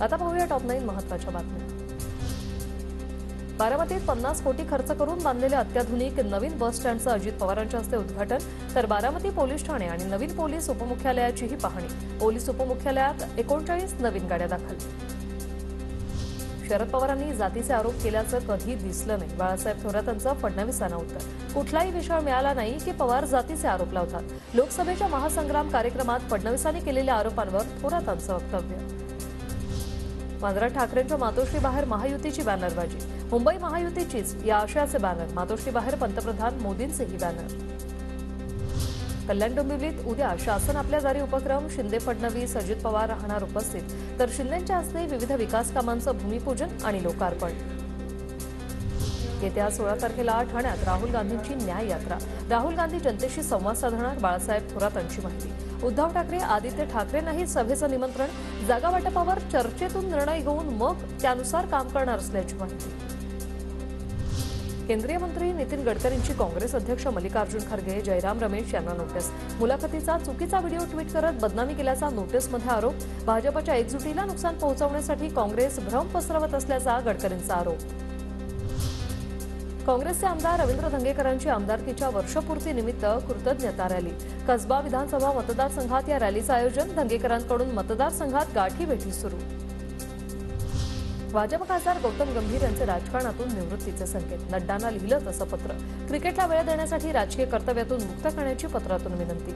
आता पाहूया टॉप 9 महत्त्वाच्या बातम्या। बारामतीत 50 कोटी खर्च करून बांधलेल्या अत्याधुनिक नवीन बस स्टँडचं अजित पवारांच्या हस्ते उद्घाटन, तर बारामती पोलीस ठाणे आणि नवीन पोलीस उपमुख्यालयाचीही पाहणी। पोलीस उपमुख्यालयात 39 नवीन गाड्या दाखल। शरद पवारांनी जातीचे आरोप केल्याचं कधी दिसलं नाही, बाळासाहेब थोरातांचं फडणवीसांना उत्तर। कुठलाही विषय मिळाला नाही की पवार जातीचे आरोप लावतात। लोकसभेच्या महासंग्राम कार्यक्रमात फडणवीसांनी केलेल्या आरोपांवर थोरातांचं वक्तव्य। मांजरा ठाकरेंच्या मातोश्री बाहेर महायुतीची बॅनरबाजी, मुंबई महायुतीचीच या आशयाचे बॅनर, मातोश्री बाहेर पंतप्रधान मोदींचेही बॅनर। कल्याण डोंबिवलीत उद्या शासन आपल्या दारी उपक्रम, शिंदे फडणवीस अजित पवार राहणार उपस्थित, तर शिंदेंच्या हस्ते विविध विकास कामांचं भूमिपूजन आणि लोकार्पण। येत्या 16 तारखेला ठाण्यात राहुल गांधींची न्याय यात्रा, राहुल गांधी जनतेशी संवाद साधणार, बाळासाहेब थोरातांची माहिती। उद्धव ठाकरे आदित्य ठाकरेंनाही सभेचं निमंत्रण, जागा वाटपावर चर्चेतून निर्णय घेऊन मग त्यानुसार काम करणार असल्याची माहिती। केंद्रीय मंत्री नितीन गडकरींची काँग्रेस अध्यक्ष मल्लिकार्जुन खरगे, जयराम रमेश यांना नोटीस, मुलाखतीचा चुकीचा व्हिडिओ ट्विट करत बदनामी केल्याचा नोटीसमध्ये आरोप। भाजपच्या एकजुटीला नुकसान पोहोचवण्यासाठी काँग्रेस भ्रम पसरवत असल्याचा गडकरींचा आरोप। काँग्रेसचे आमदार रवींद्र धंगेकरांची आमदारकीच्या वर्षपूर्तीनिमित्त कृतज्ञता रॅली, कसबा विधानसभा मतदारसंघात या रॅलीचं आयोजन, धंगेकरांकडून मतदारसंघात गाठीभेटी सुरू। भाजप खासदार गौतम गंभीर यांचे राजकारणातून निवृत्तीचे संकेत, नड्डांना लिहिलं तसं पत्र, क्रिकेटला वेळ देण्यासाठी राजकीय कर्तव्यातून मुक्त करण्याची पत्रातून विनंती।